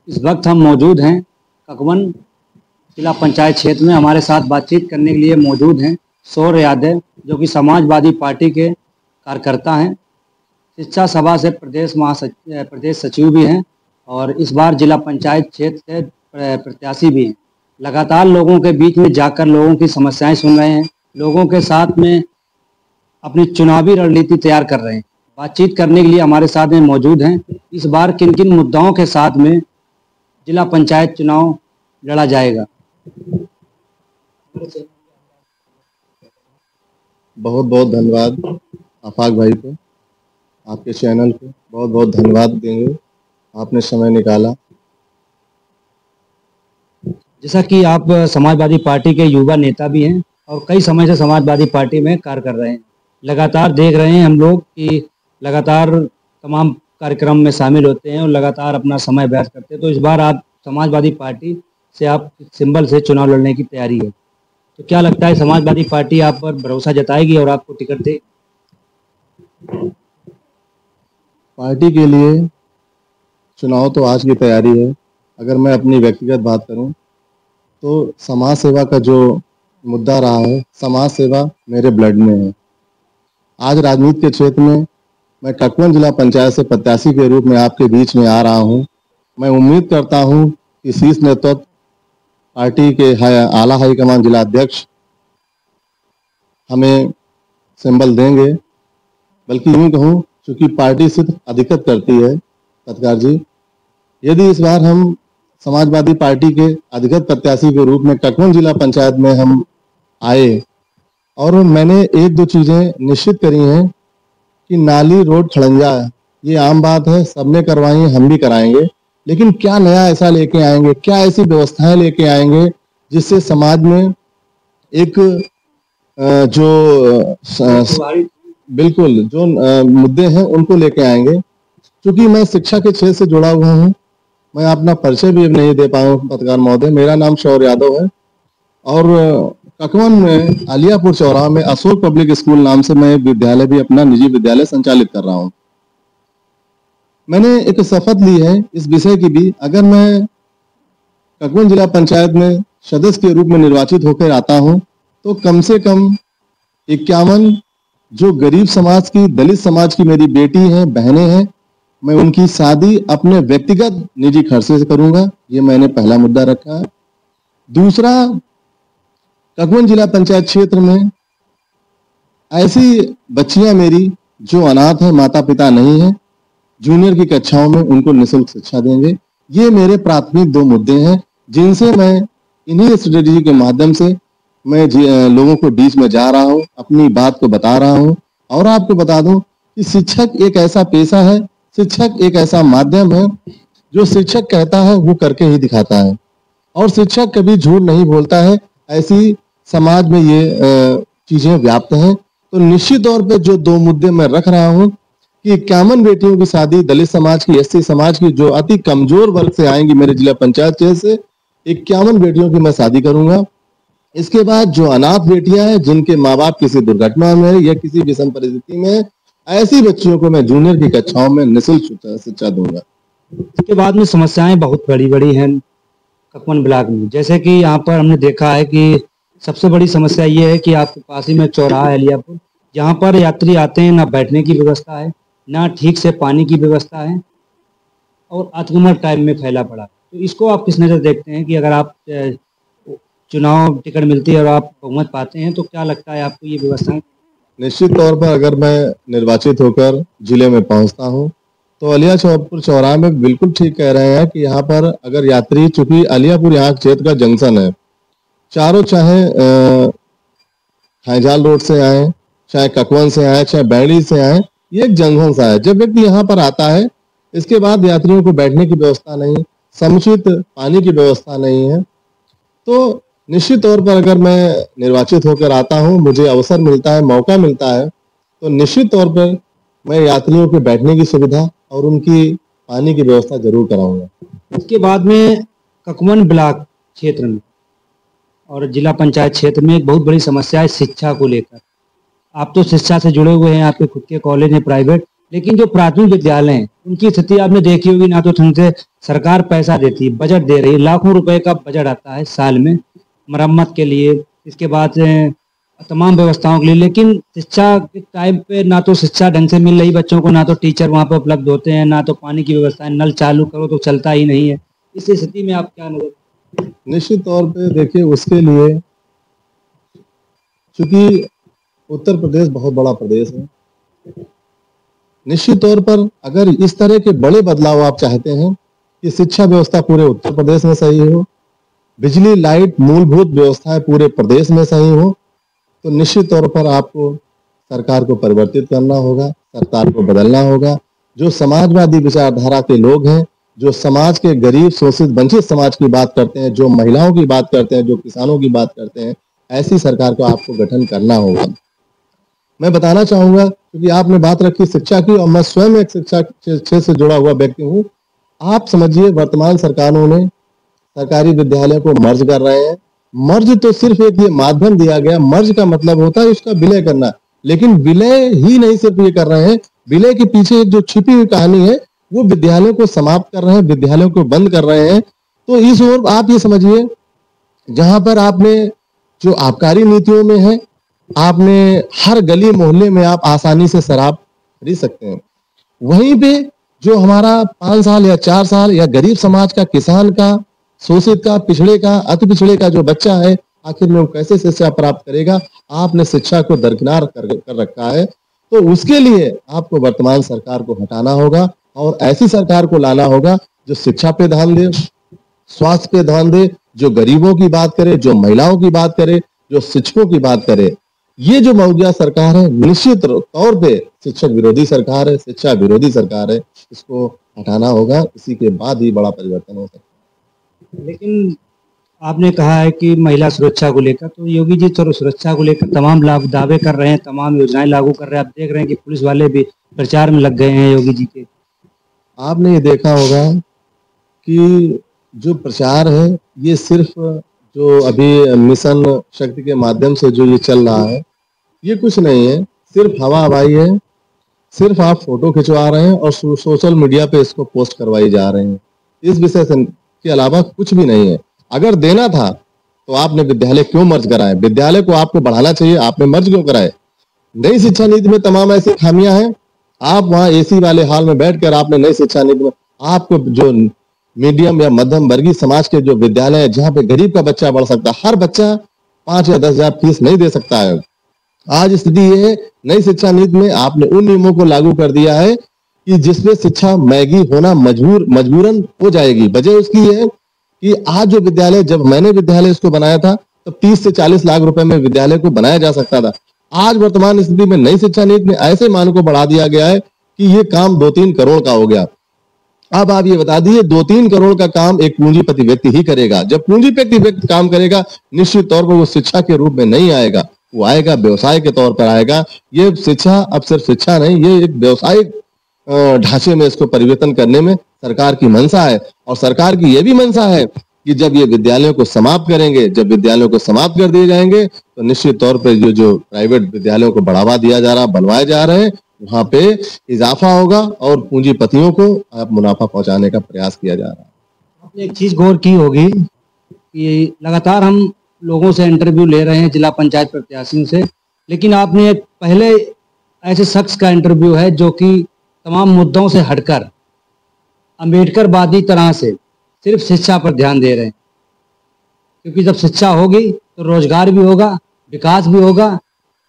इस वक्त हम मौजूद हैं ककवन जिला पंचायत क्षेत्र में। हमारे साथ बातचीत करने के लिए मौजूद हैं शौर्य यादव, जो कि समाजवादी पार्टी के कार्यकर्ता हैं, शिक्षा सभा से प्रदेश सचिव भी हैं और इस बार जिला पंचायत क्षेत्र से प्रत्याशी भी हैं। लगातार लोगों के बीच में जाकर लोगों की समस्याएं सुन रहे हैं, लोगों के साथ में अपनी चुनावी रणनीति तैयार कर रहे हैं। बातचीत करने के लिए हमारे साथ में मौजूद हैं। इस बार किन किन मुद्दाओं के साथ में जिला पंचायत चुनाव लड़ा जाएगा। बहुत बहुत धन्यवाद आफाक भाई को, आपके चैनल को बहुत बहुत धन्यवाद देंगे, आपने समय निकाला। जैसा कि आप समाजवादी पार्टी के युवा नेता भी हैं और कई समय से समाजवादी पार्टी में कार्य कर रहे हैं, लगातार देख रहे हैं हम लोग कि लगातार तमाम कार्यक्रम में शामिल होते हैं और लगातार अपना समय व्यर्थ करते हैं। तो इस बार आप समाजवादी पार्टी से आप सिंबल से चुनाव लड़ने की तैयारी है, तो क्या लगता है समाजवादी पार्टी आप पर भरोसा जताएगी और आपको टिकट देगी? पार्टी के लिए चुनाव तो आज की तैयारी है। अगर मैं अपनी व्यक्तिगत बात करूं तो समाज सेवा का जो मुद्दा रहा है, समाज सेवा मेरे ब्लड में है। आज राजनीति के क्षेत्र में मैं ककवन जिला पंचायत से प्रत्याशी के रूप में आपके बीच में आ रहा हूं। मैं उम्मीद करता हूं कि शीर्ष नेतृत्व पार्टी के आला हाईकमान जिला अध्यक्ष हमें सिंबल देंगे। बल्कि यूँ कहूँ, चूंकि पार्टी सिर्फ अधिकृत करती है पत्रकार जी, यदि इस बार हम समाजवादी पार्टी के अधिकृत प्रत्याशी के रूप में ककवन जिला पंचायत में हम आए और मैंने एक दो चीज़ें निश्चित करी हैं कि नाली, रोड, खड़ंजा, ये आम बात है, सबने करवाई, हम भी कराएंगे। लेकिन क्या नया ऐसा लेके आएंगे, क्या ऐसी व्यवस्थाएं लेके आएंगे जिससे समाज में एक बिल्कुल जो मुद्दे हैं उनको लेके आएंगे। क्योंकि मैं शिक्षा के क्षेत्र से जुड़ा हुआ हूँ, मैं अपना परिचय भी नहीं दे पाया हूँ पत्रकार महोदय। मेरा नाम शौर्य यादव है और ककवन में आलियापुर चौराहा में अशोक पब्लिक स्कूल नाम से मैं विद्यालय भी, अपना निजी विद्यालय संचालित कर रहा हूँ। मैंने एक शपथ ली है इस विषय की भी, अगर मैं ककवन जिला पंचायत में सदस्य के रूप में निर्वाचित होकर आता हूँ तो कम से कम 51 जो गरीब समाज की, दलित समाज की मेरी बेटी हैं, बहनें हैं, मैं उनकी शादी अपने व्यक्तिगत निजी खर्चे से करूंगा। ये मैंने पहला मुद्दा रखा है। दूसरा, ककवन जिला पंचायत क्षेत्र में ऐसी बच्चियां मेरी जो अनाथ हैं, माता पिता नहीं है, जूनियर की कक्षाओं में उनको निःशुल्क शिक्षा देंगे। ये मेरे प्राथमिक 2 मुद्दे हैं जिनसे मैं इन्हीं स्ट्रेटेजी के माध्यम से मैं लोगों को बीच में जा रहा हूँ, अपनी बात को बता रहा हूँ। और आपको बता दूं कि शिक्षक एक ऐसा पेशा है, शिक्षक एक ऐसा माध्यम है, जो शिक्षक कहता है वो करके ही दिखाता है और शिक्षक कभी झूठ नहीं बोलता है। ऐसी समाज में ये चीजें व्याप्त हैं। तो निश्चित तौर पे जो 2 मुद्दे मैं रख रहा हूँ कि 51 बेटियों की शादी, दलित समाज की, एससी समाज की, जो अति कमजोर वर्ग से आएंगी मेरे जिला पंचायत क्षेत्र से, 51 बेटियों की मैं शादी करूंगा। इसके बाद जो अनाथ बेटियां हैं, जिनके माँ बाप किसी दुर्घटना में या किसी विषम परिस्थिति में, ऐसी बच्चियों को मैं जूनियर की कक्षाओं में निःशुल्क शिक्षा दूंगा। इसके बाद में समस्याएं बहुत बड़ी बड़ी हैं ककवन ब्लॉक में। जैसे कि यहाँ पर हमने देखा है कि सबसे बड़ी समस्या ये है कि आपके पास ही में चौराहा है अलियापुर, जहाँ पर यात्री आते हैं, ना बैठने की व्यवस्था है, ना ठीक से पानी की व्यवस्था है और अतिक्रमण टाइम में फैला पड़ा। तो इसको आप किस नज़र देखते हैं कि अगर आप चुनाव टिकट मिलती है और आप बहुमत पाते हैं तो क्या लगता है आपको ये व्यवस्थाएं? निश्चित तौर पर अगर मैं निर्वाचित होकर जिले में पहुंचता हूं तो अलियापुर चौराहा में बिल्कुल ठीक कह रहे हैं कि यहाँ पर अगर यात्री, चूंकि अलियापुर यहाँ क्षेत्र का जंक्शन है, चारों चाहे खैजाल रोड से आए, चाहे ककवन से आए, चाहे बैड़ी से आए, ये एक जंक्शन सा है। जब व्यक्ति यहाँ पर आता है, इसके बाद यात्रियों को बैठने की व्यवस्था नहीं, समुचित पानी की व्यवस्था नहीं है। तो निश्चित तौर पर अगर मैं निर्वाचित होकर आता हूँ, मुझे अवसर मिलता है, मौका मिलता है, तो निश्चित तौर पर मैं यात्रियों के बैठने की सुविधा और उनकी पानी की व्यवस्था जरूर कराऊंगा। इसके बाद में ककवन ब्लॉक क्षेत्र में और जिला पंचायत क्षेत्र में एक बहुत बड़ी समस्या है शिक्षा को लेकर। आप तो शिक्षा से जुड़े हुए हैं, आपके खुद के कॉलेज हैं प्राइवेट, लेकिन जो प्राथमिक विद्यालय हैं उनकी स्थिति आपने देखी होगी, ना तो ढंग से सरकार पैसा देती है, बजट दे रही है, लाखों रुपए का बजट आता है साल में मरम्मत के लिए, इसके बाद तमाम व्यवस्थाओं के लिए, लेकिन शिक्षा के टाइम पे ना तो शिक्षा ढंग से मिल रही बच्चों को, ना तो टीचर वहाँ पे उपलब्ध होते हैं, ना तो पानी की व्यवस्था है, नल चालू करो तो चलता ही नहीं है। इस स्थिति में आप क्या नजर? निश्चित तौर पे देखिए, उसके लिए चूंकि उत्तर प्रदेश बहुत बड़ा प्रदेश है, निश्चित तौर पर अगर इस तरह के बड़े बदलाव आप चाहते हैं कि शिक्षा व्यवस्था पूरे उत्तर प्रदेश में सही हो, बिजली लाइट मूलभूत व्यवस्थाएं पूरे प्रदेश में सही हो, तो निश्चित तौर पर आपको सरकार को परिवर्तित करना होगा, सरकार को बदलना होगा। जो समाजवादी विचारधारा के लोग हैं, जो समाज के गरीब शोषित वंचित समाज की बात करते हैं, जो महिलाओं की बात करते हैं, जो किसानों की बात करते हैं, ऐसी सरकार का आपको गठन करना होगा। मैं बताना चाहूंगा, क्योंकि आपने बात रखी शिक्षा की और मैं स्वयं एक शिक्षा क्षेत्र से जुड़ा हुआ व्यक्ति हूँ। आप समझिए, वर्तमान सरकारों ने सरकारी विद्यालय को मर्ज कर रहे हैं। मर्ज तो सिर्फ एक ये माध्यम दिया गया, मर्ज का मतलब होता है उसका विलय करना, लेकिन विलय ही नहीं सिर्फ ये कर रहे हैं, विलय के पीछे जो छिपी हुई कहानी है वो विद्यालयों को समाप्त कर रहे हैं, विद्यालयों को बंद कर रहे हैं। तो इस ओर आप ये समझिए, जहां पर आपने जो आबकारी नीतियों में है, आपने हर गली मोहल्ले में आप आसानी से शराब खरीद सकते हैं, वहीं पे जो हमारा 5 साल या 4 साल या गरीब समाज का, किसान का, शोषित का, पिछड़े का, अति पिछड़े का जो बच्चा है, आखिर में वो कैसे शिक्षा प्राप्त करेगा? आपने शिक्षा को दरकिनार कर रखा है। तो उसके लिए आपको वर्तमान सरकार को हटाना होगा और ऐसी सरकार को लाना होगा जो शिक्षा पे ध्यान दे, स्वास्थ्य पे ध्यान दे, जो गरीबों की बात करे, जो महिलाओं की बात करे, जो शिक्षकों की बात करे। ये जो मौजूदा सरकार है, निश्चित तौर पे शिक्षक विरोधी सरकार है, शिक्षा विरोधी सरकार है, इसको हटाना होगा। इसी के बाद ही बड़ा परिवर्तन हो सकता है। लेकिन आपने कहा है कि महिला सुरक्षा को लेकर, तो योगी जी तो सुरक्षा को लेकर तमाम दावे कर रहे हैं, तमाम योजनाएं लागू कर रहे हैं। आप देख रहे हैं कि पुलिस वाले भी प्रचार में लग गए हैं योगी जी के। आपने ये देखा होगा कि जो प्रचार है ये सिर्फ जो अभी मिशन शक्ति के माध्यम से जो ये चल रहा है, ये कुछ नहीं है, सिर्फ हवा हवाई है। सिर्फ आप फोटो खिंचवा रहे हैं और सोशल मीडिया पे इसको पोस्ट करवाई जा रहे हैं। इस विषय के अलावा कुछ भी नहीं है। अगर देना था तो आपने विद्यालय क्यों मर्ज कराए? विद्यालय को आपको बढ़ाना चाहिए, आपने मर्ज क्यों कराए? नई शिक्षा नीति में तमाम ऐसी खामियां हैं। आप वहां एसी वाले हाल में बैठकर आपने नई शिक्षा नीति में, आपको जो मीडियम या मध्यम वर्गीय समाज के जो विद्यालय है, जहां पे गरीब का बच्चा बढ़ सकता है, हर बच्चा 5 या 10 हजार फीस नहीं दे सकता है। आज स्थिति ये है, नई शिक्षा नीति में आपने उन नियमों को लागू कर दिया है कि जिसमें शिक्षा मैगी होना मजबूरन हो जाएगी। वजह उसकी है कि आज जो विद्यालय, जब मैंने विद्यालय इसको बनाया था तब 30 से 40 लाख रुपए में विद्यालय को बनाया जा सकता था। आज वर्तमान स्थिति में नई शिक्षा नीति में ऐसे मान को बढ़ा दिया गया है कि ये काम 2-3 करोड़ का हो गया। अब आप ये बता दीजिए, 2-3 करोड़ का काम एक पूंजीपति व्यक्ति ही करेगा। जब पूंजीपति व्यक्ति काम करेगा, निश्चित तौर पर वो शिक्षा के रूप में नहीं आएगा, वो आएगा व्यवसाय के तौर पर आएगा। ये शिक्षा अब सिर्फ शिक्षा नहीं, ये एक व्यवसायिक ढांचे में इसको परिवर्तन करने में सरकार की मंशा है। और सरकार की यह भी मंशा है कि जब ये विद्यालयों को समाप्त करेंगे, जब विद्यालयों को समाप्त कर दिए जाएंगे, तो निश्चित तौर पर जो प्राइवेट विद्यालयों को बढ़ावा दिया जा रहा, बनवाए जा रहे हैं, वहां पे इजाफा होगा और पूंजीपतियों को आप मुनाफा पहुंचाने का प्रयास किया जा रहा है। आपने एक चीज गौर की होगी कि लगातार हम लोगों से इंटरव्यू ले रहे हैं, जिला पंचायत प्रत्याशियों से, लेकिन आपने पहले ऐसे शख्स का इंटरव्यू है जो कि तमाम मुद्दों से हटकर अम्बेडकरवादी तरह से सिर्फ शिक्षा पर ध्यान दे रहे हैं। क्योंकि जब शिक्षा होगी तो रोजगार भी होगा, विकास भी होगा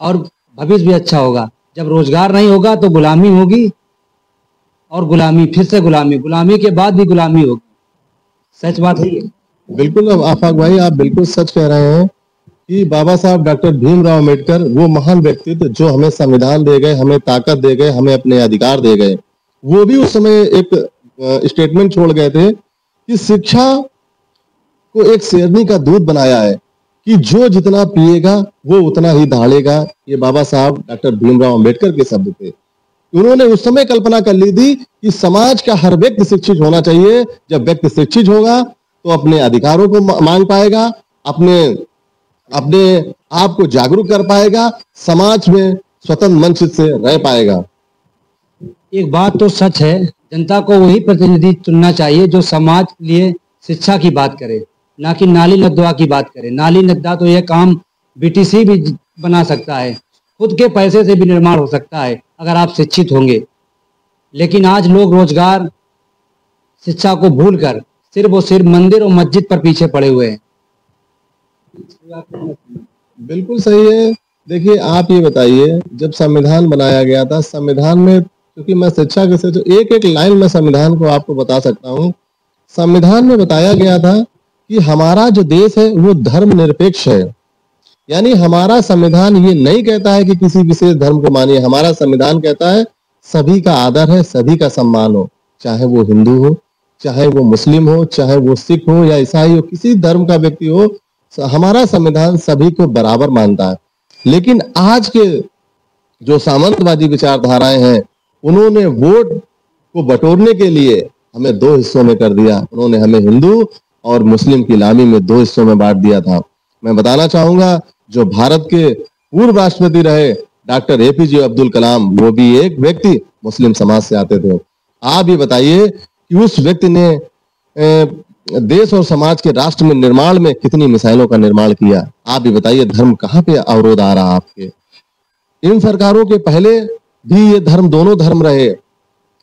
और भविष्य भी अच्छा होगा। जब रोजगार नहीं होगा तो गुलामी होगी और गुलामी, फिर से गुलामी, गुलामी के बाद भी गुलामी होगी। सच बात है ये। बिल्कुल आफाक भाई, आप बिल्कुल सच कह रहे हैं कि बाबा साहब डॉक्टर भीमराव अम्बेडकर, वो महान व्यक्तित्व जो हमें संविधान दे गए, हमें ताकत दे गए, हमें अपने अधिकार दे गए, वो भी उस समय एक स्टेटमेंट छोड़ गए थे कि शिक्षा को एक शेरनी का दूध बनाया है कि जो जितना पिएगा वो उतना ही दहाड़ेगा। ये बाबा साहब डॉक्टर भीमराव अम्बेडकर के शब्द थे। उन्होंने उस समय कल्पना कर ली थी कि समाज का हर व्यक्ति शिक्षित होना चाहिए। जब व्यक्ति शिक्षित होगा तो अपने अधिकारों को मांग पाएगा, अपने आप को जागरूक कर पाएगा, समाज में स्वतंत्र मंच से रह पाएगा। एक बात तो सच है, जनता को वही प्रतिनिधि चुनना चाहिए जो समाज के लिए शिक्षा की बात करे, ना कि नाली नद्दा की बात करे। नाली नद्दा तो यह काम बीटीसी भी बना सकता है, खुद के पैसे से भी निर्माण हो सकता है अगर आप शिक्षित होंगे। लेकिन आज लोग रोजगार, शिक्षा को भूलकर सिर्फ और सिर्फ मंदिर और मस्जिद पर पीछे पड़े हुए हैं। बिल्कुल सही है। देखिए, आप ये बताइए, जब संविधान बनाया गया था, संविधान में, क्योंकि मैं शिक्षा के से तो एक एक लाइन में संविधान को आपको बता सकता हूँ। संविधान में बताया गया था कि हमारा जो देश है वो धर्मनिरपेक्ष है। यानी हमारा संविधान ये नहीं कहता है कि किसी विशेष धर्म को मानिए। हमारा संविधान कहता है सभी का आदर है, सभी का सम्मान हो, चाहे वो हिंदू हो, चाहे वो मुस्लिम हो, चाहे वो सिख हो या ईसाई हो, किसी धर्म का व्यक्ति हो, हमारा संविधान सभी को बराबर मानता है। लेकिन आज के जो सामंतवादी विचारधाराएं हैं, उन्होंने वोट को बटोरने के लिए हमें दो हिस्सों में कर दिया। उन्होंने हमें हिंदू और मुस्लिम की लामी में दो हिस्सों में बांट दिया था। मैं बताना चाहूंगा, जो भारत के पूर्व राष्ट्रपति रहे डॉक्टर एपीजे अब्दुल कलाम, वो भी एक व्यक्ति मुस्लिम समाज से आते थे। आप ये बताइए कि उस व्यक्ति ने देश और समाज के राष्ट्र में निर्माण में कितनी मिसाइलों का निर्माण किया। आप ये बताइए, धर्म कहाँ पे अवरोध आ रहा आपके? इन सरकारों के पहले भी ये धर्म, दोनों धर्म रहे।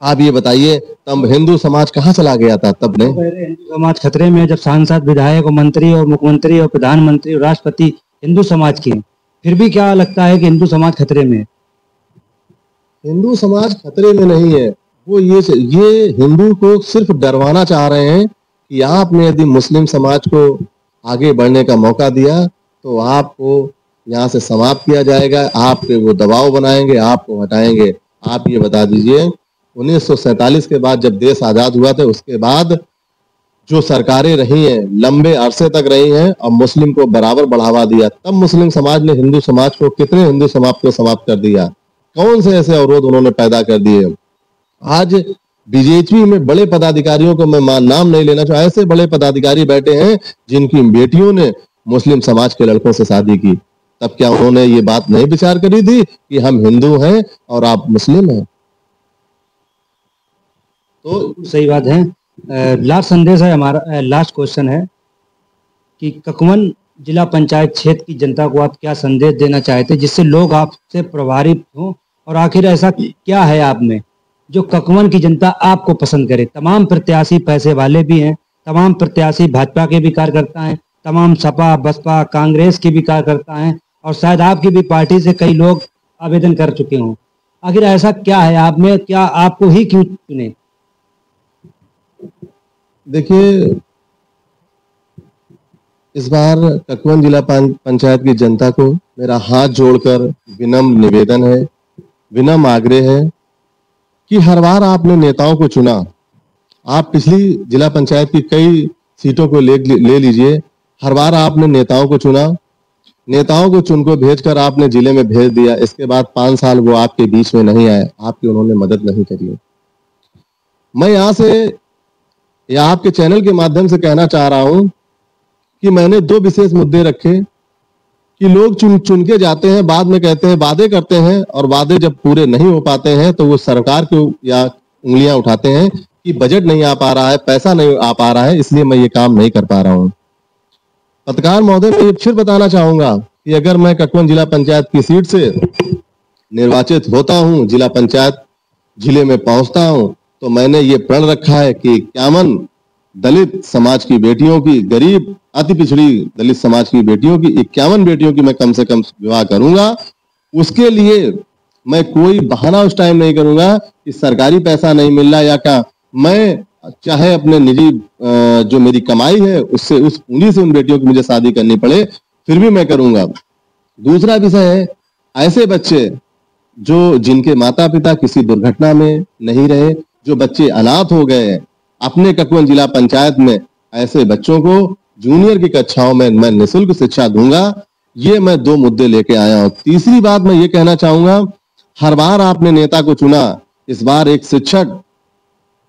आप ये बताइए, तब हिंदू समाज कहाँ चला गया था? तब नहीं, हिंदू समाज खतरे में, जब सांसद, विधायक और मंत्री और मुख्यमंत्री और प्रधानमंत्री और राष्ट्रपति हिंदू समाज के, फिर भी क्या लगता है कि हिंदू समाज खतरे में? हिंदू समाज खतरे में नहीं है। वो ये हिंदू को सिर्फ डरवाना चाह रहे हैं कि आपने यदि मुस्लिम समाज को आगे बढ़ने का मौका दिया तो आपको यहाँ से समाप्त किया जाएगा, आप पे वो दबाव बनाएंगे, आपको हटाएंगे। आप ये बता दीजिए, 1947 के बाद जब देश आजाद हुआ था, उसके बाद जो सरकारें रही हैं, लंबे अरसे तक रही हैं और मुस्लिम को बराबर बढ़ावा दिया। तब मुस्लिम समाज ने हिंदू समाज को, कितने हिंदू समाज को समाप्त कर दिया? कौन से ऐसे अवरोध उन्होंने पैदा कर दिए? आज बीजेपी में बड़े पदाधिकारियों को मैं नाम नहीं लेना चाहूँ, ऐसे बड़े पदाधिकारी बैठे हैं जिनकी बेटियों ने मुस्लिम समाज के लड़कों से शादी की। तब क्या उन्होंने ये बात नहीं विचार करी थी कि हम हिंदू हैं और आप मुस्लिम हैं? तो सही बात है। लास्ट संदेश है हमारा, लास्ट क्वेश्चन है कि ककवन जिला पंचायत क्षेत्र की जनता को आप क्या संदेश देना चाहते हैं जिससे लोग आपसे प्रभावित हों, और आखिर ऐसा क्या है आप में जो ककवन की जनता आपको पसंद करे? तमाम प्रत्याशी पैसे वाले भी हैं, तमाम प्रत्याशी भाजपा के भी कार्यकर्ता हैं, तमाम सपा, बसपा, कांग्रेस के भी कार्यकर्ता हैं, और शायद आपकी भी पार्टी से कई लोग आवेदन कर चुके हों। आखिर ऐसा क्या है आप में, क्या आपको ही क्यों चुने? देखिए, इस बार ककवन जिला पंचायत की जनता को मेरा हाथ जोड़कर विनम्र निवेदन है, विनम्र आग्रह है कि हर बार आपने नेताओं को चुना। आप पिछली जिला पंचायत की कई सीटों को ले लीजिए, हर बार आपने नेताओं को चुना, नेताओं को चुन को भेजकर आपने जिले में भेज दिया। इसके बाद 5 साल वो आपके बीच में नहीं आए, आपकी उन्होंने मदद नहीं करी। मैं यहाँ से या आपके चैनल के माध्यम से कहना चाह रहा हूं कि मैंने 2 विशेष मुद्दे रखे कि लोग चुन के जाते हैं, बाद में कहते हैं, वादे करते हैं, और वादे जब पूरे नहीं हो पाते हैं तो वो सरकार को या उंगलियां उठाते हैं कि बजट नहीं आ पा रहा है, पैसा नहीं आ पा रहा है, इसलिए मैं ये काम नहीं कर पा रहा हूं। पत्रकार महोदय, मैं ये फिर बताना चाहूंगा कि अगर मैं ककवन जिला पंचायत की सीट से निर्वाचित होता हूं, जिला पंचायत जिले में पहुंचता हूं, तो मैंने ये प्रण रखा है कि 51 दलित समाज की बेटियों की, गरीब अति पिछड़ी दलित समाज की बेटियों की, 51 बेटियों की मैं कम से कम विवाह करूंगा। उसके लिए मैं कोई बहाना उस टाइम नहीं करूंगा कि सरकारी पैसा नहीं मिल रहा या क्या। मैं चाहे अपने निजी जो मेरी कमाई है उससे, उस पूंजी से उन बेटियों की मुझे शादी करनी पड़े, फिर भी मैं करूंगा। दूसरा विषय है, ऐसे बच्चे जो जिनके माता पिता किसी दुर्घटना में नहीं रहे, जो बच्चे अनाथ हो गए, अपने ककवन जिला पंचायत में ऐसे बच्चों को जूनियर की कक्षाओं में मैं निःशुल्क शिक्षा दूंगा। ये मैं 2 मुद्दे लेके आया हूं। तीसरी बात मैं ये कहना चाहूंगा, हर बार आपने नेता को चुना, इस बार एक शिक्षक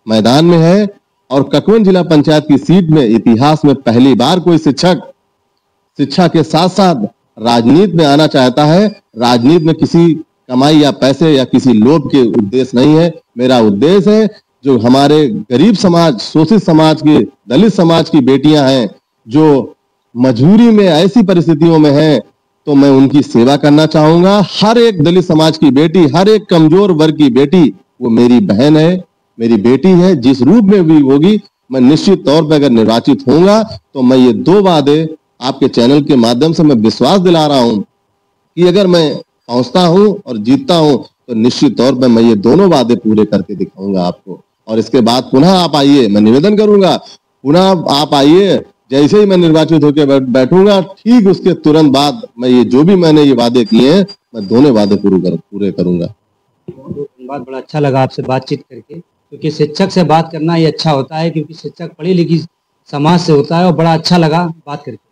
मैदान में है और ककवन जिला पंचायत की सीट में इतिहास में पहली बार कोई शिक्षक शिक्षा के साथ साथ राजनीति में आना चाहता है। राजनीति में किसी कमाई या पैसे या किसी लोभ के उद्देश्य नहीं है। मेरा उद्देश्य है जो हमारे गरीब समाज, शोषित समाज की, दलित समाज की बेटियां हैं जो मजबूरी में ऐसी परिस्थितियों में हैं, तो मैं उनकी सेवा करना चाहूंगा। हर एक दलित समाज की बेटी, हर एक कमजोर वर्ग की बेटी वो मेरी बहन है, मेरी बेटी है। जिस रूप में भी होगी, मैं निश्चित तौर पर अगर निर्वाचित होऊंगा तो मैं ये 2 वादे आपके चैनल के माध्यम से मैं विश्वास दिला रहा हूं कि अगर मैं पहुंचता हूं और जीतता हूं तो निश्चित तौर पर मैं ये दोनों वादे पूरे करके दिखाऊंगा आपको। और इसके बाद पुनः आप आइए, मैं निवेदन करूंगा, पुनः आप आइए। जैसे ही मैं निर्वाचित होकर बैठूंगा, ठीक उसके तुरंत बाद मैं ये जो भी मैंने ये वादे किए हैं, मैं दोनों वादे पूरे करूंगा। धन्यवाद, बड़ा अच्छा लगा आपसे बातचीत करके, क्योंकि शिक्षक से बात करना ये अच्छा होता है, क्योंकि शिक्षक पढ़ी लिखी समाज से होता है, और बड़ा अच्छा लगा बात करके।